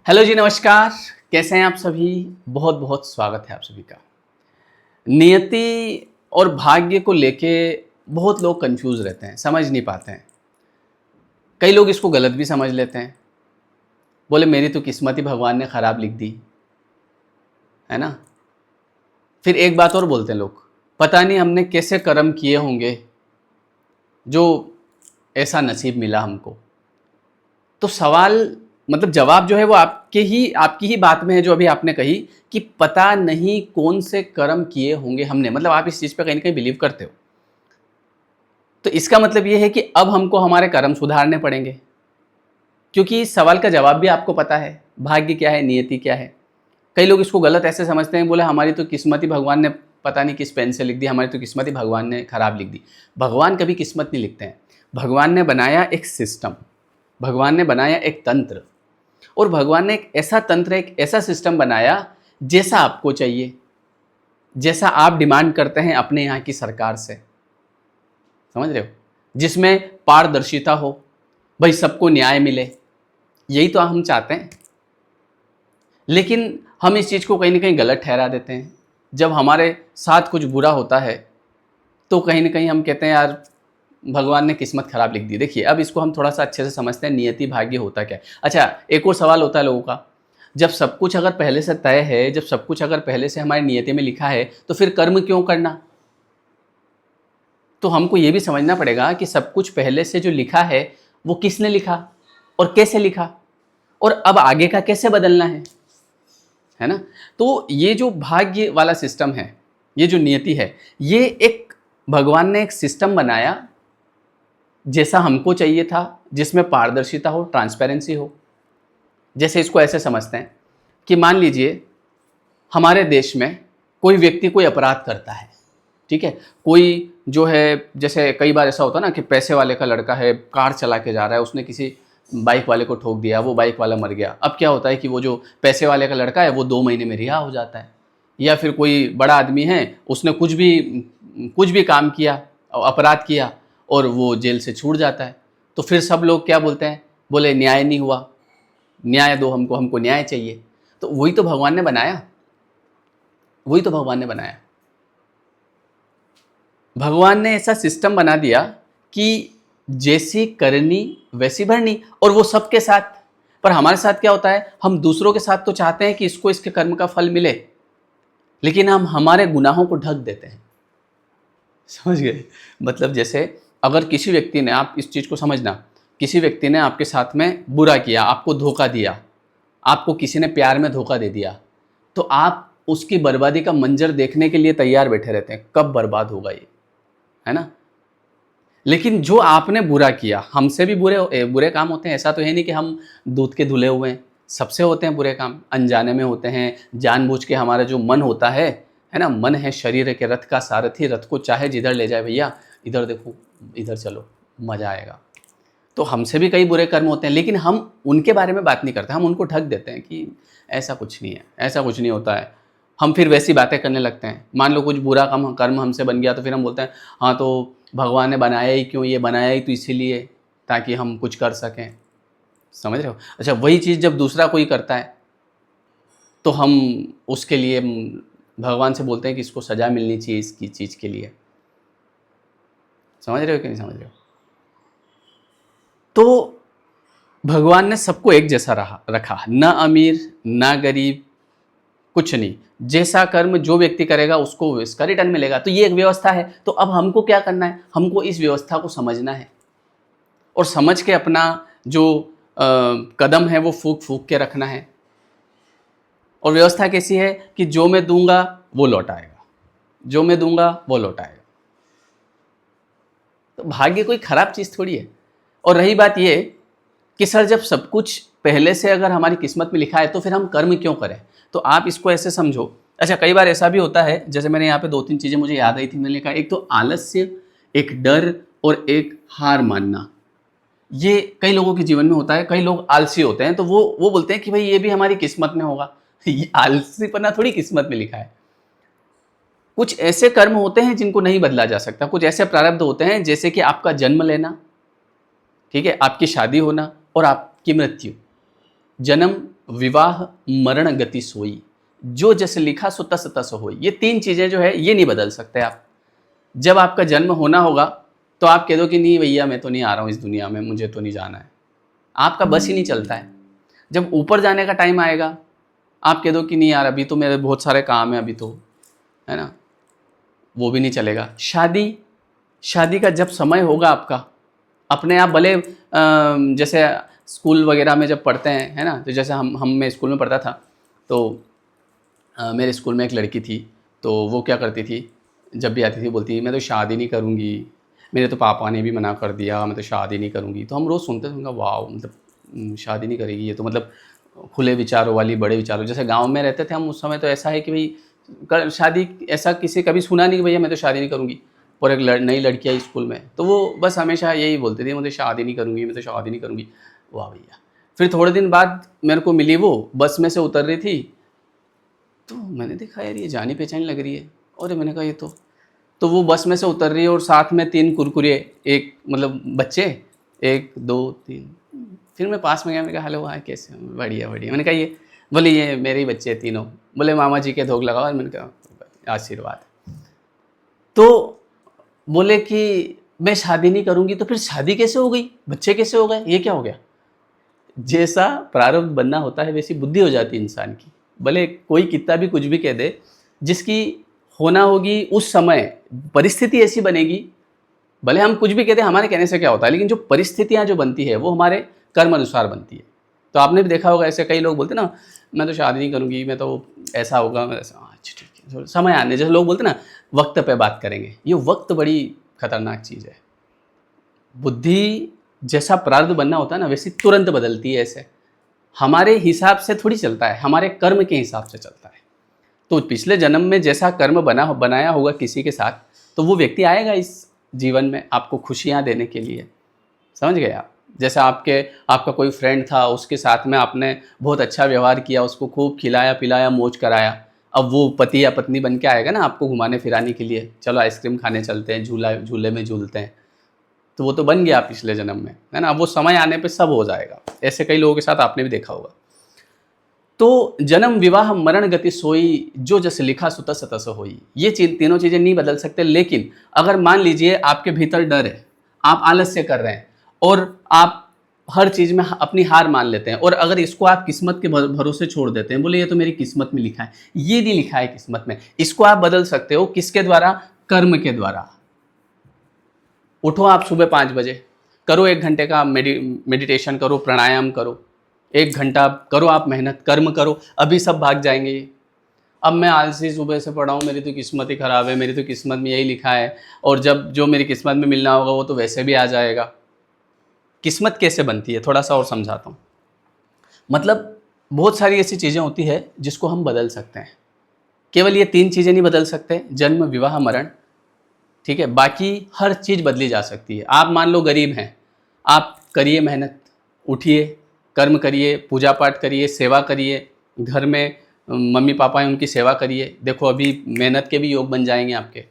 Hello जी, नमस्कार। कैसे हैं आप सभी? बहुत बहुत स्वागत है आप सभी का। नियति और भाग्य को लेके बहुत लोग कंफ्यूज रहते हैं, समझ नहीं पाते हैं। कई लोग इसको गलत भी समझ लेते हैं। बोले मेरी तो किस्मत ही भगवान ने खराब लिख दी, है ना। फिर एक बात और बोलते हैं लोग, पता नहीं हमने कैसे कर्म किए होंगे जो ऐसा नसीब मिला हमको। तो सवाल मतलब जवाब जो है वो आपकी ही बात में है, जो अभी आपने कही कि पता नहीं कौन से कर्म किए होंगे हमने। मतलब आप इस चीज पे कहीं ना कहीं बिलीव करते हो। तो इसका मतलब ये है कि अब हमको हमारे कर्म सुधारने पड़ेंगे, क्योंकि इस सवाल का जवाब भी आपको पता है, भाग्य क्या है, नियति क्या है। कई लोग इसको गलत ऐसे समझते हैं, बोले हमारी तो किस्मत ही भगवान ने पता नहीं किस पेन से लिख दी, हमारी तो किस्मत ही भगवान ने खराब लिख दी। भगवान कभी किस्मत नहीं लिखते हैं। भगवान ने बनाया एक सिस्टम, भगवान ने बनाया एक तंत्र, और भगवान ने एक ऐसा तंत्र, एक ऐसा सिस्टम बनाया जैसा आपको चाहिए, जैसा आप डिमांड करते हैं अपने यहाँ की सरकार से। समझ रहे हो? जिसमें पारदर्शिता हो, भाई सबको न्याय मिले, यही तो हम चाहते हैं। लेकिन हम इस चीज़ को कहीं ना कहीं गलत ठहरा देते हैं। जब हमारे साथ कुछ बुरा होता है तो कहीं ना कहीं हम कहते हैं यार भगवान ने किस्मत खराब लिख दी। देखिए, अब इसको हम थोड़ा सा अच्छे से समझते हैं, नियति भाग्य होता क्या है। अच्छा, एक और सवाल होता है लोगों का, जब सब कुछ अगर पहले से तय है, जब सब कुछ अगर पहले से हमारी नियति में लिखा है, तो फिर कर्म क्यों करना। तो हमको ये भी समझना पड़ेगा कि सब कुछ पहले से जो लिखा है वो किसने लिखा और कैसे लिखा, और अब आगे का कैसे बदलना है ना। तो ये जो भाग्य वाला सिस्टम है, ये जो नियति है, ये एक भगवान ने एक सिस्टम बनाया जैसा हमको चाहिए था, जिसमें पारदर्शिता हो, ट्रांसपेरेंसी हो। जैसे इसको ऐसे समझते हैं कि मान लीजिए हमारे देश में कोई व्यक्ति कोई अपराध करता है, ठीक है। कोई जो है, जैसे कई बार ऐसा होता है ना कि पैसे वाले का लड़का है, कार चला के जा रहा है, उसने किसी बाइक वाले को ठोक दिया, वो बाइक वाला मर गया। अब क्या होता है कि वो जो पैसे वाले का लड़का है वो 2 महीने में रिहा हो जाता है। या फिर कोई बड़ा आदमी है, उसने कुछ भी काम किया, अपराध किया, और वो जेल से छूट जाता है। तो फिर सब लोग क्या बोलते हैं, बोले न्याय नहीं हुआ, न्याय दो हमको, हमको न्याय चाहिए। तो वही तो भगवान ने बनाया, वही तो भगवान ने बनाया। भगवान ने ऐसा सिस्टम बना दिया कि जैसी करनी वैसी भरनी, और वो सबके साथ। पर हमारे साथ क्या होता है, हम दूसरों के साथ तो चाहते हैं कि इसको इसके कर्म का फल मिले, लेकिन हम हमारे गुनाहों को ढक देते हैं। समझ गए? मतलब जैसे अगर किसी व्यक्ति ने, आप इस चीज़ को समझना, किसी व्यक्ति ने आपके साथ में बुरा किया, आपको धोखा दिया, आपको किसी ने प्यार में धोखा दे दिया, तो आप उसकी बर्बादी का मंजर देखने के लिए तैयार बैठे रहते हैं, कब बर्बाद होगा ये, है ना। लेकिन जो आपने बुरा किया, हमसे भी बुरे काम होते हैं। ऐसा तो है नहीं कि हम दूध के धुले हुए हैं, सबसे होते हैं बुरे काम, अनजाने में होते हैं, जानबूझ के। हमारा जो मन होता है ना, मन है शरीर के रथ का सारथी, रथ को चाहे जिधर ले जाए, भैया इधर देखो, इधर चलो, मजा आएगा। तो हमसे भी कई बुरे कर्म होते हैं, लेकिन हम उनके बारे में बात नहीं करते, हम उनको ढक देते हैं कि ऐसा कुछ नहीं है, ऐसा कुछ नहीं होता है। हम फिर वैसी बातें करने लगते हैं। मान लो कुछ बुरा कर्म हमसे बन गया, तो फिर हम बोलते हैं हाँ तो भगवान ने बनाया ही क्यों, ये बनाया ही तो इसीलिए ताकि हम कुछ कर सकें। समझ रहे हो? अच्छा, वही चीज़ जब दूसरा कोई करता है तो हम उसके लिए भगवान से बोलते हैं कि इसको सज़ा मिलनी चाहिए इसकी चीज़ के लिए। समझ रहे हो कि नहीं समझ रहे हो? तो भगवान ने सबको एक जैसा रखा, ना अमीर ना गरीब, कुछ नहीं। जैसा कर्म जो व्यक्ति करेगा उसको इसका रिटर्न मिलेगा। तो ये एक व्यवस्था है। तो अब हमको क्या करना है, हमको इस व्यवस्था को समझना है, और समझ के अपना जो कदम है वो फूक फूक के रखना है। और व्यवस्था कैसी है कि जो मैं दूंगा वो लौट आएगा, जो मैं दूंगा वो लौट आएगा। तो भाग्य कोई खराब चीज़ थोड़ी है। और रही बात ये कि सर, जब सब कुछ पहले से अगर हमारी किस्मत में लिखा है तो फिर हम कर्म क्यों करें। तो आप इसको ऐसे समझो। अच्छा, कई बार ऐसा भी होता है, जैसे मैंने यहाँ पे 2-3 चीज़ें मुझे याद आई थी, मैंने लिखा, एक तो आलस्य, एक डर, और एक हार मानना। ये कई लोगों के जीवन में होता है। कई लोग आलसी होते हैं, तो वो बोलते हैं कि भाई ये भी हमारी किस्मत में होगा। ये आलसीपना थोड़ी किस्मत में लिखा है। कुछ ऐसे कर्म होते हैं जिनको नहीं बदला जा सकता, कुछ ऐसे प्रारब्ध होते हैं, जैसे कि आपका जन्म लेना, ठीक है, आपकी शादी होना और आपकी मृत्यु। जन्म विवाह मरण गति सोई, जो जैसे लिखा सो तस तस होई। ये 3 चीज़ें जो है ये नहीं बदल सकते आप। जब आपका जन्म होना होगा तो आप कह दो कि नहीं भैया मैं तो नहीं आ रहा हूँ इस दुनिया में, मुझे तो नहीं जाना है। आपका बस ही नहीं चलता है। जब ऊपर जाने का टाइम आएगा आप कह दो कि नहीं यार अभी तो मेरे बहुत सारे काम है अभी तो, है ना, वो भी नहीं चलेगा। शादी का जब समय होगा आपका, अपने आप भले जैसे स्कूल वगैरह में जब पढ़ते हैं, है ना, तो जैसे मैं स्कूल में पढ़ता था तो मेरे स्कूल में एक लड़की थी, तो वो क्या करती थी, जब भी आती थी बोलती मैं तो शादी नहीं करूँगी, मेरे तो पापा ने भी मना कर दिया, मैं तो शादी नहीं करूँगी। तो हम रोज़ सुनते थे, उनका वाह मतलब शादी नहीं करेगी ये तो, मतलब खुले विचारों वाली, बड़े विचारों। जैसे गांव में रहते थे हम उस समय, तो ऐसा है कि भाई शादी ऐसा किसी कभी सुना नहीं कि भैया मैं तो शादी नहीं करूँगी। और एक नई लड़की आई स्कूल में तो वो बस हमेशा यही बोलती थी, मुझे शादी नहीं करूँगी, मैं तो शादी नहीं करूँगी। वाह भैया। फिर थोड़े दिन बाद मेरे को मिली, वो बस में से उतर रही थी, तो मैंने देखा यार ये जानी पहचानी लग रही है। और मैंने कहा ये तो वो बस में से उतर रही है और साथ में 3 कुरकुरे, एक मतलब बच्चे, 1 2 3। फिर मैं पास में गया, मैंने कहा हेलो हाँ कैसे हो, बढ़िया बढ़िया। मैंने कहा ये, बोले ये मेरे ही बच्चे तीनों। बोले मामा जी के धोख लगाओ। मैंने कहा आशीर्वाद। तो बोले कि मैं शादी नहीं करूँगी। तो फिर शादी कैसे हो गई, बच्चे कैसे हो गए, ये क्या हो गया? जैसा प्रारब्ध बनना होता है वैसी बुद्धि हो जाती है इंसान की। भले कोई कितना भी कुछ भी कह दे, जिसकी होना होगी उस समय परिस्थिति ऐसी बनेगी। भले हम कुछ भी कहते हैं, हमारे कहने से क्या होता है, लेकिन जो परिस्थितियाँ जो बनती है वो हमारे कर्म अनुसार बनती है। तो आपने भी देखा होगा ऐसे कई लोग बोलते ना मैं तो शादी नहीं करूँगी, मैं तो ऐसा होगा, मैं ऐसा। अच्छा ठीक है, समय आने, जैसे लोग बोलते ना वक्त पे बात करेंगे। ये वक्त बड़ी खतरनाक चीज़ है। बुद्धि जैसा प्रारब्ध बनना होता है ना वैसी तुरंत बदलती है। ऐसे हमारे हिसाब से थोड़ी चलता है, हमारे कर्म के हिसाब से चलता है। तो पिछले जन्म में जैसा कर्म बनाया होगा किसी के साथ, तो वो व्यक्ति आएगा इस जीवन में आपको खुशियाँ देने के लिए। समझ गए आप? जैसे आपका कोई फ्रेंड था, उसके साथ में आपने बहुत अच्छा व्यवहार किया, उसको खूब खिलाया पिलाया, मौज कराया। अब वो पति या पत्नी बन के आएगा ना आपको घुमाने फिराने के लिए, चलो आइसक्रीम खाने चलते हैं, झूले में झूलते हैं। तो वो तो बन गया पिछले जन्म में, है ना। अब वो समय आने पे सब हो जाएगा। ऐसे कई लोगों के साथ आपने भी देखा होगा। तो जन्म विवाह मरण गति सोई, जो जस लिखा सो तस तस होई। ये तीनों चीज़ें नहीं बदल सकते। लेकिन अगर मान लीजिए आपके भीतर डर है, आप आलस्य कर रहे हैं और आप हर चीज़ में अपनी हार मान लेते हैं, और अगर इसको आप किस्मत के भरोसे छोड़ देते हैं, बोले ये तो मेरी किस्मत में लिखा है, ये नहीं लिखा है किस्मत में। इसको आप बदल सकते हो किसके द्वारा? कर्म के द्वारा। उठो आप सुबह 5 बजे, करो 1 घंटे का मेडिटेशन करो, प्राणायाम करो, 1 घंटा करो आप मेहनत, कर्म करो, अभी सब भाग जाएंगे ये। अब मैं आलसी सुबह से पढ़ा हूँ, मेरी तो किस्मत ही ख़राब है, मेरी तो किस्मत में यही लिखा है, और जब जो मेरी किस्मत में मिलना होगा वो तो वैसे भी आ जाएगा। किस्मत कैसे बनती है थोड़ा सा और समझाता हूँ। मतलब बहुत सारी ऐसी चीज़ें होती है जिसको हम बदल सकते हैं। केवल ये 3 चीज़ें नहीं बदल सकते, जन्म विवाह मरण, ठीक है। बाकी हर चीज़ बदली जा सकती है। आप मान लो गरीब हैं, आप करिए मेहनत, उठिए, कर्म करिए, पूजा पाठ करिए, सेवा करिए, घर में मम्मी पापा हैं उनकी सेवा करिए। देखो अभी मेहनत के भी योग बन जाएंगे आपके।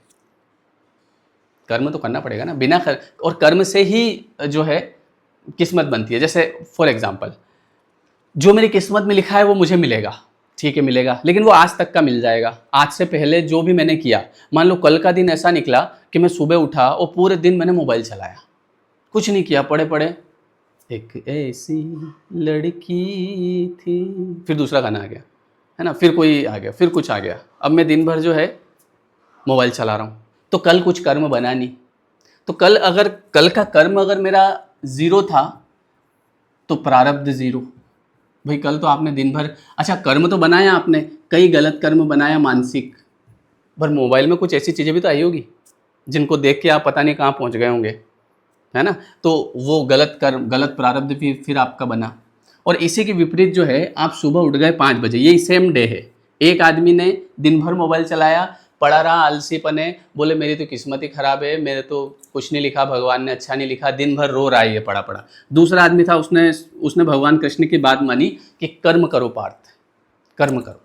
कर्म तो करना पड़ेगा ना, बिना और कर्म से ही जो है किस्मत बनती है। जैसे फॉर एग्जाम्पल, जो मेरी किस्मत में लिखा है वो मुझे मिलेगा, ठीक है मिलेगा, लेकिन वो आज तक का मिल जाएगा। आज से पहले जो भी मैंने किया, मान लो कल का दिन ऐसा निकला कि मैं सुबह उठा और पूरे दिन मैंने मोबाइल चलाया, कुछ नहीं किया, पढ़े पढ़े एक ऐसी लड़की थी, फिर दूसरा गाना आ गया, है ना, फिर कोई आ गया, फिर कुछ आ गया, अब मैं दिन भर जो है मोबाइल चला रहा हूँ। तो कल कुछ कर्म बना नहीं। तो कल का कर्म अगर मेरा 0 था तो प्रारब्ध 0। भाई कल तो आपने दिन भर अच्छा कर्म तो बनाया आपने, कई गलत कर्म बनाया मानसिक, पर मोबाइल में कुछ ऐसी चीज़ें भी तो आई होगी जिनको देख के आप पता नहीं कहाँ पहुँच गए होंगे, है ना। तो वो गलत कर्म, गलत प्रारब्ध भी फिर आपका बना। और इसी के विपरीत जो है, आप सुबह उठ गए 5 बजे, यही सेम डे है। एक आदमी ने दिन भर मोबाइल चलाया, पड़ा रहा, आलसी पने, बोले मेरी तो किस्मत ही खराब है, मेरे तो कुछ नहीं लिखा, भगवान ने अच्छा नहीं लिखा, दिन भर रो रहा है ये पड़ा पड़ा। दूसरा आदमी था, उसने भगवान कृष्ण की बात मानी कि कर्म करो पार्थ, कर्म करो।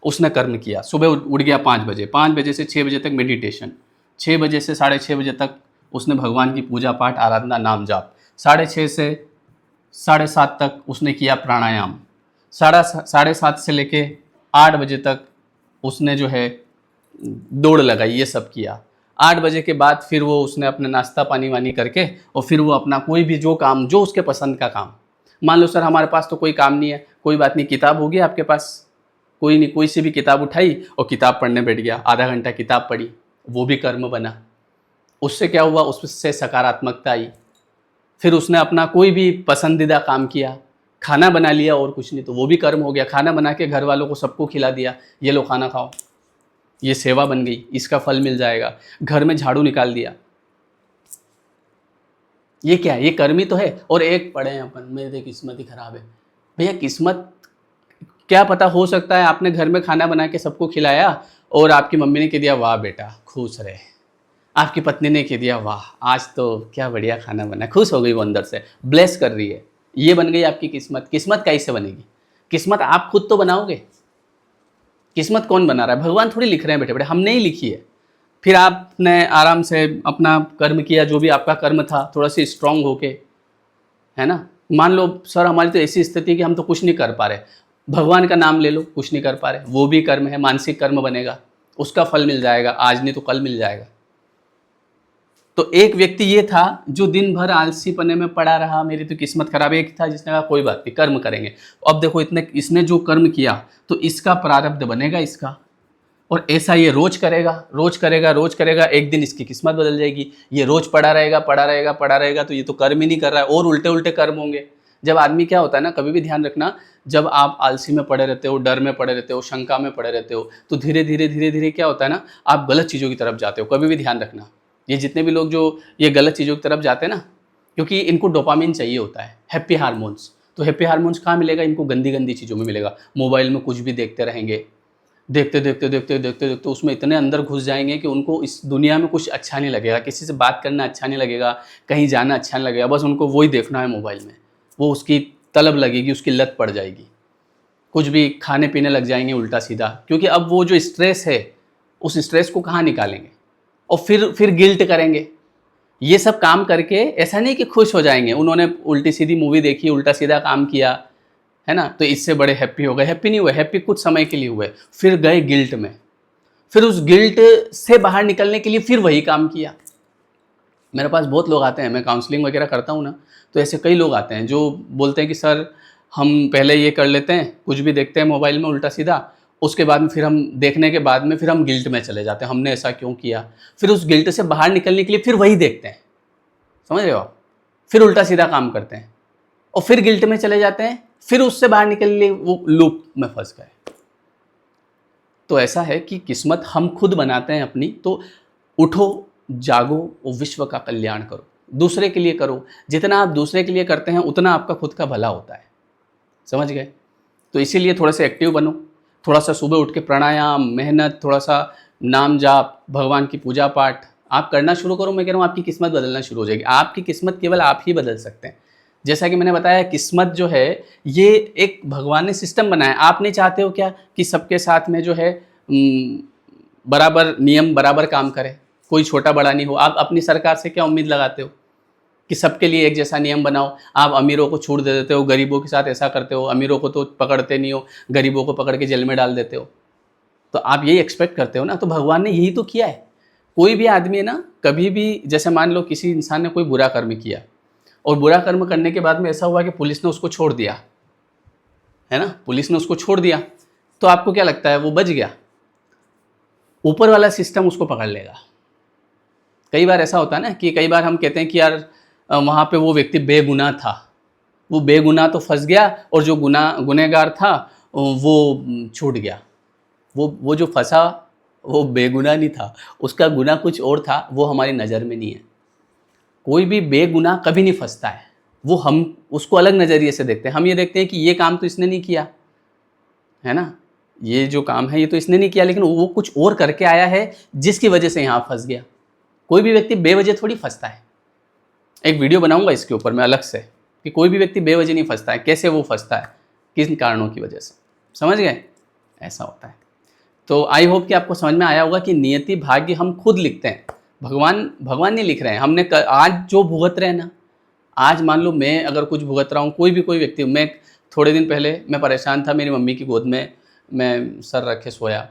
उसने कर्म किया, सुबह उठ गया 5 बजे, 5 बजे से 6 बजे तक मेडिटेशन, 6 बजे से 6:30 बजे तक उसने भगवान की पूजा पाठ आराधना नाम जाप, 6:30 से 7:30 तक उसने किया प्राणायाम, साढ़े 7 से लेके 8 बजे तक उसने जो है दौड़ लगाई, ये सब किया। 8 बजे के बाद फिर वो उसने अपना नाश्ता पानी वानी करके और फिर वो अपना कोई भी जो काम, जो उसके पसंद का काम, मान लो सर हमारे पास तो कोई काम नहीं है, कोई बात नहीं, किताब होगी आपके पास, कोई नहीं, कोई सी भी किताब उठाई और किताब पढ़ने बैठ गया, आधा घंटा किताब पढ़ी, वो भी कर्म बना। उससे क्या हुआ, उससे सकारात्मकता आई। फिर उसने अपना कोई भी पसंदीदा काम किया, खाना बना लिया और कुछ नहीं, तो वो भी कर्म हो गया। खाना बना के घर वालों को सबको खिला दिया, ये लो खाना खाओ, ये सेवा बन गई, इसका फल मिल जाएगा। घर में झाड़ू निकाल दिया, ये क्या है, ये कर्म ही तो है। और एक पढ़े हैं अपन, मेरी किस्मत ही खराब है। भैया किस्मत क्या पता, हो सकता है आपने घर में खाना बना के सबको खिलाया और आपकी मम्मी ने कह दिया वाह बेटा खुश रहे, आपकी पत्नी ने कह दिया वाह आज तो क्या बढ़िया खाना बना, खुश हो गई, वो अंदर से ब्लेस कर रही है, ये बन गई आपकी किस्मत। किस्मत कैसे बनेगी? किस्मत आप खुद तो बनाओगे। किस्मत कौन बना रहा है? भगवान थोड़ी लिख रहे हैं बेटे बेटे, हमने ही लिखी है। फिर आपने आराम से अपना कर्म किया, जो भी आपका कर्म था, थोड़ा सी स्ट्रांग होके, है ना। मान लो सर हमारी तो ऐसी स्थिति है कि हम तो कुछ नहीं कर पा रहे, भगवान का नाम ले लो, कुछ नहीं कर पा रहे, वो भी कर्म है, मानसिक कर्म बनेगा, उसका फल मिल जाएगा, आज नहीं तो कल मिल जाएगा। तो एक व्यक्ति ये था जो दिन भर आलसी पने में पड़ा रहा, मेरी तो किस्मत खराब है। एक था जिसने कहा कोई बात नहीं, कर्म करेंगे। अब देखो इसने जो कर्म किया तो इसका प्रारब्ध बनेगा इसका, और ऐसा ये रोज करेगा रोज करेगा रोज करेगा, एक दिन इसकी किस्मत बदल जाएगी। ये रोज पड़ा रहेगा पड़ा रहेगा पड़ा रहेगा, तो ये तो कर्म ही नहीं कर रहा है, और उल्टे उल्टे कर्म होंगे। जब आदमी, क्या होता है ना, कभी भी ध्यान रखना, जब आप आलसी में पड़े रहते हो, डर में पड़े रहते हो, शंका में पड़े रहते हो, तो धीरे धीरे धीरे धीरे क्या होता है ना, आप गलत चीज़ों की तरफ जाते हो। कभी भी ध्यान रखना, ये जितने भी लोग जो ये गलत चीज़ों की तरफ जाते हैं ना, क्योंकि इनको डोपामिन चाहिए होता है, हैप्पी हार्मोन्स। तो हैप्पी हार्मोन्स कहाँ मिलेगा इनको? गंदी गंदी चीज़ों में मिलेगा। मोबाइल में कुछ भी देखते रहेंगे, देखते देखते देखते देखते देखते उसमें इतने अंदर घुस जाएंगे कि उनको इस दुनिया में कुछ अच्छा नहीं लगेगा, किसी से बात करना अच्छा नहीं लगेगा, कहीं जाना अच्छा नहीं लगेगा, बस उनको वही देखना है मोबाइल में। वो उसकी तलब लगेगी, उसकी लत पड़ जाएगी, कुछ भी खाने पीने लग जाएंगे उल्टा सीधा, क्योंकि अब वो जो स्ट्रेस है, उस स्ट्रेस को कहाँ निकालेंगे, और फिर गिल्ट करेंगे। ये सब काम करके ऐसा नहीं कि खुश हो जाएंगे, उन्होंने उल्टी सीधी मूवी देखी, उल्टा सीधा काम किया, है ना, तो इससे बड़े हैप्पी हो गए। हैप्पी नहीं हुए, हैप्पी कुछ समय के लिए हुए, फिर गए गिल्ट में, फिर उस गिल्ट से बाहर निकलने के लिए फिर वही काम किया। मेरे पास बहुत लोग आते हैं, मैं काउंसलिंग वगैरह करता हूँ ना, तो ऐसे कई लोग आते हैं जो बोलते हैं कि सर हम पहले ये कर लेते हैं, कुछ भी देखते हैं मोबाइल में उल्टा सीधा, उसके बाद में फिर हम देखने के बाद में फिर हम गिल्ट में चले जाते हैं, हमने ऐसा क्यों किया। फिर उस गिल्ट से बाहर निकलने के लिए फिर वही देखते हैं, समझ रहे हो आप, फिर उल्टा सीधा काम करते हैं और फिर गिल्ट में चले जाते हैं, फिर उससे बाहर निकलने के लिए वो लूप में फंस गए। तो ऐसा है कि किस्मत हम खुद बनाते हैं अपनी। तो उठो, जागो और विश्व का कल्याण करो, दूसरे के लिए करो। जितना आप दूसरे के लिए करते हैं उतना आपका खुद का भला होता है, समझ गए। तो इसीलिए थोड़ा सा एक्टिव बनो, थोड़ा सा सुबह उठ के प्राणायाम, मेहनत, थोड़ा सा नाम जाप, भगवान की पूजा पाठ आप करना शुरू करो। मैं कह रहा हूँ आपकी किस्मत बदलना शुरू हो जाएगी। आपकी किस्मत केवल आप ही बदल सकते हैं। जैसा कि मैंने बताया, किस्मत जो है ये एक भगवान ने सिस्टम बनाया। आप नहीं चाहते हो क्या कि सबके साथ में जो है बराबर नियम, बराबर काम करे, कोई छोटा बड़ा नहीं हो। आप अपनी सरकार से क्या उम्मीद लगाते हो कि सबके लिए एक जैसा नियम बनाओ। आप अमीरों को छूट दे देते हो, गरीबों के साथ ऐसा करते हो, अमीरों को तो पकड़ते नहीं हो, गरीबों को पकड़ के जेल में डाल देते हो। तो आप यही एक्सपेक्ट करते हो ना, तो भगवान ने यही तो किया है। कोई भी आदमी है ना, कभी भी, जैसे मान लो किसी इंसान ने कोई बुरा कर्म किया और बुरा कर्म करने के बाद में ऐसा हुआ कि पुलिस ने उसको छोड़ दिया, है ना, पुलिस ने उसको छोड़ दिया, तो आपको क्या लगता है वो बच गया? ऊपर वाला सिस्टम उसको पकड़ लेगा। कई बार ऐसा होता है ना कि कई बार हम कहते हैं कि यार वहाँ पे वो व्यक्ति बेगुनाह था, वो बेगुनाह तो फंस गया, और जो गुनहगार था वो छूट गया। वो जो फंसा वो बेगुनाह नहीं था, उसका गुनाह कुछ और था, वो हमारी नज़र में नहीं है। कोई भी बेगुनाह कभी नहीं फंसता है, वो हम उसको अलग नज़रिए से देखते हैं। हम ये देखते हैं कि ये काम तो इसने नहीं किया, है ना, ये जो काम है ये तो इसने नहीं किया, लेकिन वो कुछ और करके आया है जिसकी वजह से यहाँ फंस गया। कोई भी व्यक्ति बेवजह थोड़ी फंसता है। एक वीडियो बनाऊंगा इसके ऊपर मैं अलग से, कि कोई भी व्यक्ति बेवजह नहीं फंसता है, कैसे वो फंसता है, किन कारणों की वजह से, समझ गए, ऐसा होता है। तो आई होप कि आपको समझ में आया होगा कि नियति भाग्य हम खुद लिखते हैं, भगवान नहीं लिख रहे हैं। हमने आज जो भुगत रहे हैं ना, आज मान लो मैं अगर कुछ भुगत रहा हूँ, कोई व्यक्ति, मैं थोड़े दिन पहले मैं परेशान था, मेरी मम्मी की गोद में मैं सर रख के सोया,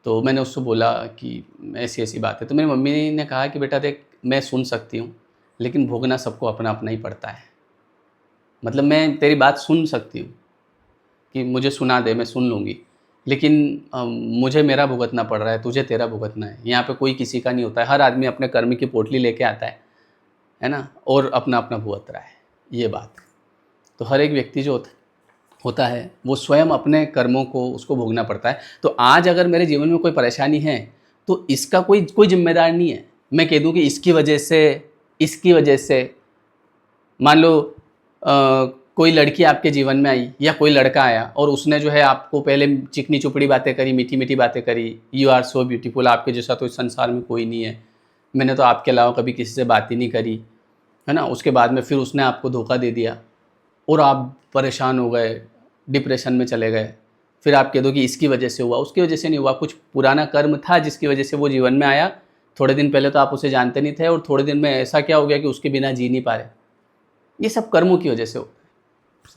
तो मैंने उससे बोला कि ऐसी बात है। तो मेरी मम्मी ने कहा कि बेटा देख, मैं सुन सकती हूँ, लेकिन भोगना सबको अपना अपना ही पड़ता है। मतलब मैं तेरी बात सुन सकती हूँ कि मुझे सुना दे, मैं सुन लूँगी, लेकिन मुझे मेरा भुगतना पड़ रहा है, तुझे तेरा भुगतना है। यहाँ पे कोई किसी का नहीं होता है, हर आदमी अपने कर्म की पोटली लेके आता है ना, और अपना अपना भुगत रहा है, ये बात है। तो हर एक व्यक्ति जो होता है वो स्वयं अपने कर्मों को उसको भोगना पड़ता है। तो आज अगर मेरे जीवन में कोई परेशानी है तो इसका कोई जिम्मेदार नहीं है। मैं कह दूँ कि इसकी वजह से मान लो कोई लड़की आपके जीवन में आई या कोई लड़का आया और उसने जो है आपको पहले चिकनी चुपड़ी बातें करी, मीठी मीठी बातें करी, यू आर सो ब्यूटीफुल, आपके जैसा तो इस संसार में कोई नहीं है, मैंने तो आपके अलावा कभी किसी से बात ही नहीं करी, है ना। उसके बाद में फिर उसने आपको धोखा दे दिया और आप परेशान हो गए, डिप्रेशन में चले गए। फिर आप कह दो कि इसकी वजह से हुआ, उसकी वजह से नहीं हुआ, कुछ पुराना कर्म था जिसकी वजह से वो जीवन में आया। थोड़े दिन पहले तो आप उसे जानते नहीं थे और थोड़े दिन में ऐसा क्या हो गया कि उसके बिना जी नहीं पा रहे। ये सब कर्मों की वजह से होता है,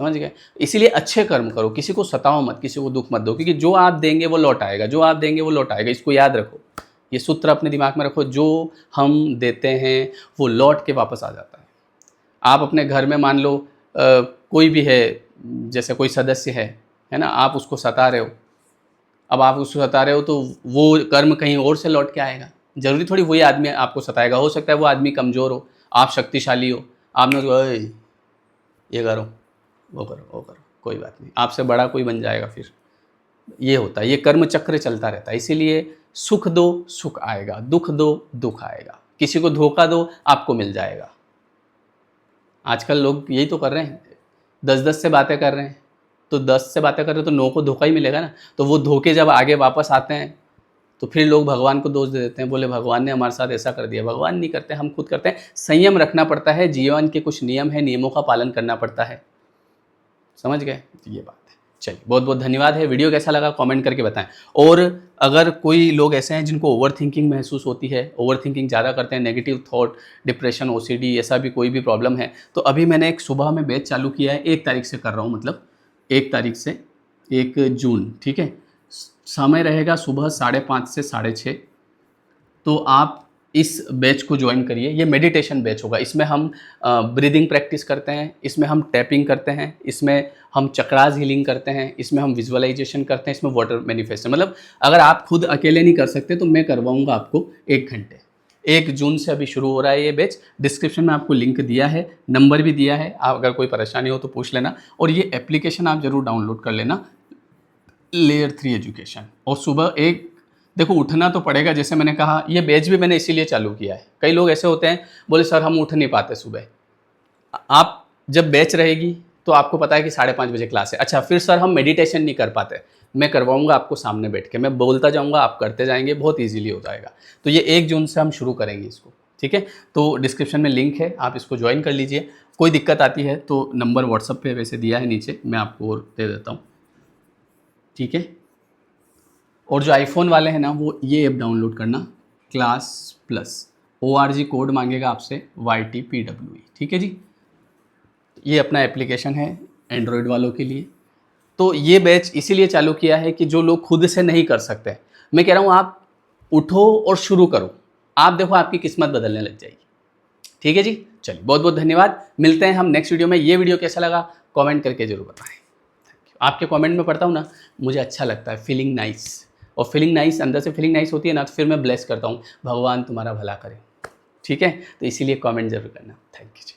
समझ गए। इसीलिए अच्छे कर्म करो, किसी को सताओ मत, किसी को दुख मत दो, क्योंकि जो आप देंगे वो लौट आएगा, जो आप देंगे वो लौट आएगा। इसको याद रखो, ये सूत्र अपने दिमाग में रखो, जो हम देते हैं वो लौट के वापस आ जाता है। आप अपने घर में मान लो कोई भी है, जैसे कोई सदस्य है ना, आप उसको सता रहे हो, अब आप उसको सता रहे हो तो वो कर्म कहीं और से लौट के आएगा। जरूरी थोड़ी वही आदमी आपको सताएगा, हो सकता है वो आदमी कमज़ोर हो, आप शक्तिशाली हो, आपने तो ये करो वो करो, कोई बात नहीं, आपसे बड़ा कोई बन जाएगा। फिर ये होता है, ये कर्म चक्र चलता रहता है। इसीलिए सुख दो सुख आएगा, दुख दो दुख आएगा, किसी को धोखा दो आपको मिल जाएगा। आजकल लोग यही तो कर रहे हैं, 10 से बातें कर रहे हैं, तो 10 से बातें कर रहे हैं तो 9 को धोखा ही मिलेगा ना। तो वो धोखे जब आगे वापस आते हैं तो फिर लोग भगवान को दोष दे देते हैं, बोले भगवान ने हमारे साथ ऐसा कर दिया। भगवान नहीं करते, हम खुद करते हैं। संयम रखना पड़ता है, जीवन के कुछ नियम है, नियमों का पालन करना पड़ता है, समझ गए। ये बात है। चलिए, बहुत बहुत धन्यवाद है। वीडियो कैसा लगा कमेंट करके बताएं। और अगर कोई लोग ऐसे हैं जिनको ओवर थिंकिंग महसूस होती है, ओवर थिंकिंग ज़्यादा करते हैं, नेगेटिव थॉट, डिप्रेशन, ओसीडी, ऐसा भी कोई भी प्रॉब्लम है, तो अभी मैंने एक सुबह में बैच चालू किया है, 1 तारीख से कर रहा हूँ, मतलब 1 तारीख से 1 जून, ठीक है। समय रहेगा सुबह 5:30 से 6:30। तो आप इस बैच को ज्वाइन करिए। ये मेडिटेशन बैच होगा। इसमें हम ब्रीदिंग प्रैक्टिस करते हैं, इसमें हम टैपिंग करते हैं, इसमें हम चक्रास हीलिंग करते हैं, इसमें हम विजुअलाइजेशन करते हैं, इसमें वाटर मैनिफेस्टेशन। मतलब अगर आप खुद अकेले नहीं कर सकते तो मैं करवाऊंगा आपको 1 घंटे। 1 जून से अभी शुरू हो रहा है ये बैच। डिस्क्रिप्शन में आपको लिंक दिया है, नंबर भी दिया है, आप अगर कोई परेशानी हो तो पूछ लेना। और ये एप्लीकेशन आप ज़रूर डाउनलोड कर लेना, लेयर 3 एजुकेशन। और सुबह देखो उठना तो पड़ेगा, जैसे मैंने कहा ये बैच भी मैंने इसीलिए चालू किया है। कई लोग ऐसे होते हैं, बोले सर हम उठ नहीं पाते सुबह। आप जब बैच रहेगी तो आपको पता है कि 5:30 बजे क्लास है। अच्छा, फिर सर हम मेडिटेशन नहीं कर पाते, मैं करवाऊंगा आपको सामने बैठ के, मैं बोलता जाऊंगा, आप करते जाएंगे, बहुत ईजिली हो जाएगा। तो ये 1 जून से हम शुरू करेंगे इसको, ठीक है। तो डिस्क्रिप्शन में लिंक है, आप इसको ज्वाइन कर लीजिए। कोई दिक्कत आती है तो नंबर व्हाट्सअप पे वैसे दिया है नीचे, मैं आपको और दे देता हूँ, ठीक है। और जो आईफोन वाले हैं ना, वो ये ऐप डाउनलोड करना, क्लास प्लस, ORG कोड मांगेगा आपसे YTPWE, ठीक है जी। ये अपना एप्लीकेशन है एंड्रॉयड वालों के लिए। तो ये बैच इसीलिए चालू किया है कि जो लोग खुद से नहीं कर सकते, मैं कह रहा हूँ आप उठो और शुरू करो, आप देखो आपकी किस्मत बदलने लग जाएगी, ठीक है जी। चलिए, बहुत बहुत धन्यवाद, मिलते हैं हम नेक्स्ट वीडियो में। ये वीडियो कैसा लगा कमेंट करके जरूर बताएं। आपके कमेंट में पढ़ता हूँ ना, मुझे अच्छा लगता है, फीलिंग नाइस। और फीलिंग नाइस, अंदर से फीलिंग नाइस होती है ना, तो फिर मैं ब्लेस करता हूँ, भगवान तुम्हारा भला करे, ठीक है। तो इसीलिए कमेंट जरूर करना। Thank you ji.